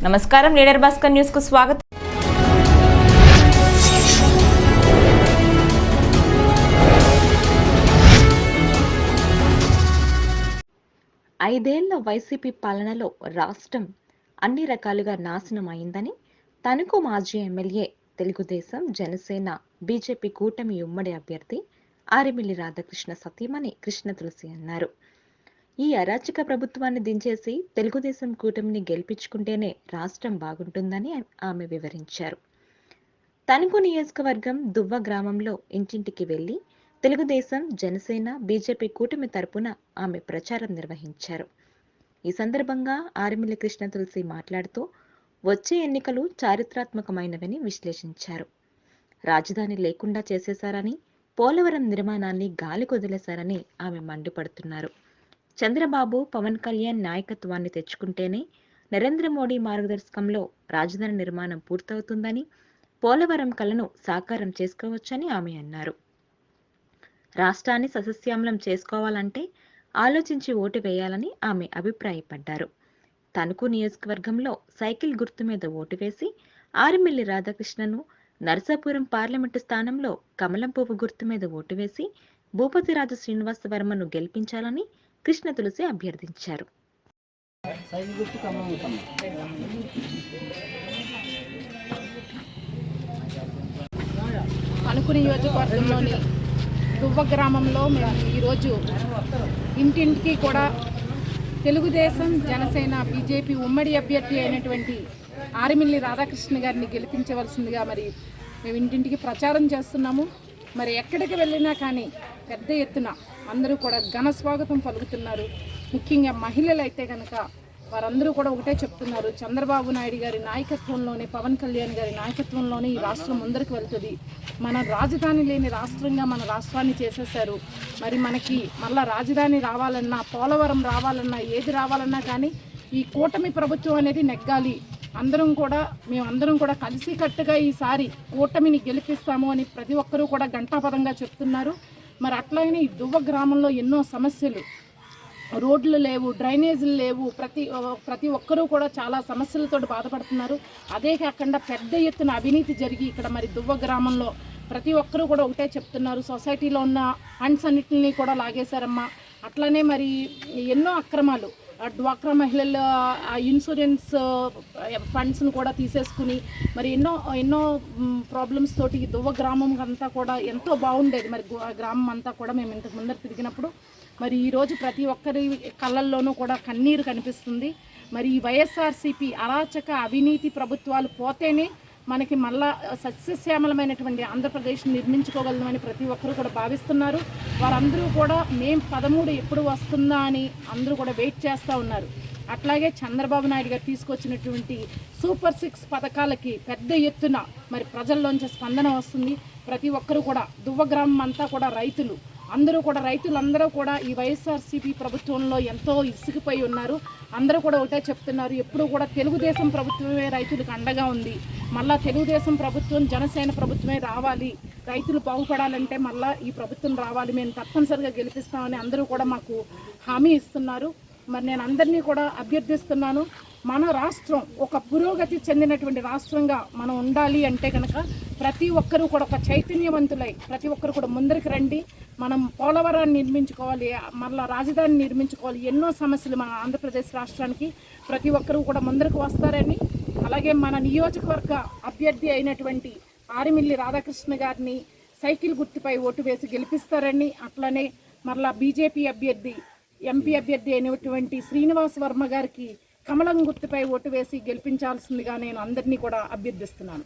నమస్కారం, leader Bhaskar news కు స్వాగతం. ఐదేళ్ల వైసీపీ పాలనలో రాష్ట్రం అన్ని రకాలుగా నాశనం అయిందని తణుకు మాజీ ఎమ్మెల్యే, తెలుగుదేశం, జనసేన, బీజేపీ కూటమి ఉమ్మడి అభ్యర్థి ఆరిమిల్లి రాధాకృష్ణ సతీమణి కృష్ణ తులసి అన్నారు. ఈ అరాచక ప్రభుత్వాన్ని దించేసి తెలుగుదేశం కూటమిని గెలిపించుకుంటేనే రాష్ట్రం బాగుంటుందని ఆమె వివరించారు. తణుకు నియోజకవర్గం దువ్వ గ్రామంలో ఇంటింటికి వెళ్లి తెలుగుదేశం, జనసేన, బీజేపీ కూటమి తరపున ఆమె ప్రచారం నిర్వహించారు. ఈ సందర్భంగా ఆరిమిల్లి కృష్ణ తులసి మాట్లాడుతూ వచ్చే ఎన్నికలు చారిత్రాత్మకమైనవని విశ్లేషించారు. రాజధాని లేకుండా చేసేశారని, పోలవరం నిర్మాణాన్ని గాలి కొదిలేశారని ఆమె మండిపడుతున్నారు. చంద్రబాబు, పవన్ కళ్యాణ్ నాయకత్వాన్ని తెచ్చుకుంటేనే నరేంద్ర మోడీ మార్గదర్శకంలో రాజధాని నిర్మాణం పూర్తవుతుందని, పోలవరం కలను సాకారం చేసుకోవచ్చని ఆమె అన్నారు. రాష్ట్రాన్ని సస్యశ్యామలం చేసుకోవాలంటే ఆలోచించి ఓటు వేయాలని ఆమె అభిప్రాయపడ్డారు. తణుకు నియోజకవర్గంలో సైకిల్ గుర్తు మీద ఓటు వేసి ఆరిమిల్లి రాధాకృష్ణను, నరసాపురం పార్లమెంటు స్థానంలో కమలం పువ్వు గుర్తు మీద ఓటు వేసి భూపతిరాజు శ్రీనివాస వర్మను గెలిపించాలని కృష్ణ తులసి అభ్యర్థించారు. తణుకు నియోజకవర్గంలోని దువ్వ గ్రామంలో మేము ఈరోజు ఇంటింటికి కూడా తెలుగుదేశం, జనసేన, బీజేపీ ఉమ్మడి అభ్యర్థి అయినటువంటి ఆరిమిల్లి రాధాకృష్ణ గారిని గెలిపించవలసిందిగా మరి మేము ఇంటింటికి ప్రచారం చేస్తున్నాము. మరి ఎక్కడికి వెళ్ళినా కానీ పెద్ద ఎత్తున అందరూ కూడా ఘన స్వాగతం పలుకుతున్నారు. ముఖ్యంగా మహిళలు అయితే కనుక వారందరూ కూడా ఒకటే చెప్తున్నారు, చంద్రబాబు నాయుడు గారి నాయకత్వంలోనే, పవన్ కళ్యాణ్ గారి నాయకత్వంలోనే ఈ రాష్ట్రం ముందరికి వెళ్తుంది. మన రాజధాని లేని రాష్ట్రంగా మన రాష్ట్రాన్ని చేసేశారు. మరి మనకి మళ్ళా రాజధాని రావాలన్నా, పోలవరం రావాలన్నా, ఏది రావాలన్నా కానీ ఈ కూటమి ప్రభుత్వం అనేది నెగ్గాలి. మేమందరం కూడా కలిసికట్టుగా ఈసారి కూటమిని గెలిపిస్తాము అని ప్రతి ఒక్కరూ కూడా ఘంటాపదంగా చెప్తున్నారు. మరి అట్లాగనే ఈ దువ్వ గ్రామంలో ఎన్నో సమస్యలు, రోడ్లు లేవు, డ్రైనేజీలు లేవు, ప్రతి ఒక్కరూ కూడా చాలా సమస్యలతో బాధపడుతున్నారు. అదే కాకుండా పెద్ద ఎత్తున అవినీతి జరిగి ఇక్కడ మరి దువ్వ గ్రామంలో ప్రతి ఒక్కరూ కూడా ఒకటే చెప్తున్నారు, సొసైటీలో ఉన్న ఫండ్స్ అన్నింటినీ కూడా లాగేశారమ్మా. అట్లనే మరి ఎన్నో అక్రమాలు, డ్వాక్రా మహిళల ఇన్సూరెన్స్ ఫండ్స్ను కూడా తీసేసుకుని మరి ఎన్నో ప్రాబ్లమ్స్ తోటి దువ్వ గ్రామం అంతా కూడా ఎంతో బాగుండేది. మరి గ్రామం అంతా కూడా మేము ఇంతకు ముందర తిరిగినప్పుడు మరి ఈరోజు ప్రతి ఒక్కరి కళ్ళల్లోనూ కూడా కన్నీరు కనిపిస్తుంది. మరి ఈ వైఎస్ఆర్సీపీ అరాచక అవినీతి ప్రభుత్వాలు పోతేనే మనకి మళ్ళా సస్యశ్యామలమైనటువంటి ఆంధ్రప్రదేశ్ నిర్మించుకోగలమని ప్రతి ఒక్కరూ కూడా భావిస్తున్నారు. వారందరూ కూడా మేము 13 ఎప్పుడు వస్తుందా అని అందరూ కూడా వెయిట్ చేస్తూ ఉన్నారు. అట్లాగే చంద్రబాబు నాయుడు గారు తీసుకొచ్చినటువంటి సూపర్ 6 పథకాలకి పెద్ద ఎత్తున మరి ప్రజల్లోంచి స్పందన వస్తుంది. ప్రతి ఒక్కరూ కూడా దువ్వ గ్రామం అంతా కూడా రైతులందరూ కూడా ఈ వైఎస్ఆర్సీపీ ప్రభుత్వంలో ఎంతో ఇసుకుపోయి ఉన్నారు. అందరూ కూడా ఒకటే చెప్తున్నారు, ఎప్పుడు కూడా తెలుగుదేశం ప్రభుత్వమే రైతులకు అండగా ఉంది. మళ్ళా తెలుగుదేశం ప్రభుత్వం, జనసేన ప్రభుత్వమే రావాలి, రైతులు బాగుపడాలంటే మళ్ళీ ఈ ప్రభుత్వం రావాలి, మేము తప్పనిసరిగా గెలిపిస్తామని అందరూ కూడా మాకు హామీ ఇస్తున్నారు. మరి నేను అందరినీ కూడా అభ్యర్థిస్తున్నాను, మన రాష్ట్రం ఒక పురోగతి చెందినటువంటి రాష్ట్రంగా మనం ఉండాలి అంటే కనుక ప్రతి ఒక్కరూ కూడా ఒక చైతన్యవంతులై ప్రతి ఒక్కరు కూడా ముందరికి రండి. మనం పోలవరాన్ని నిర్మించుకోవాలి, మళ్ళీ రాజధాని నిర్మించుకోవాలి. ఎన్నో సమస్యలు మన ఆంధ్రప్రదేశ్ రాష్ట్రానికి. ప్రతి ఒక్కరూ కూడా ముందరకు వస్తారని, అలాగే మన నియోజకవర్గ అభ్యర్థి అయినటువంటి ఆరిమిల్లి రాధాకృష్ణ గారిని సైకిల్ గుర్తుపై ఓటు వేసి గెలిపిస్తారని, అట్లనే మళ్ళీ బీజేపీ అభ్యర్థి, ఎంపీ అభ్యర్థి అయినటువంటి శ్రీనివాస వర్మ గారికి కమలం గుర్తుపై ఓటు వేసి గెలిపించాల్సిందిగా నేను అందరినీ కూడా అభ్యర్థిస్తున్నాను.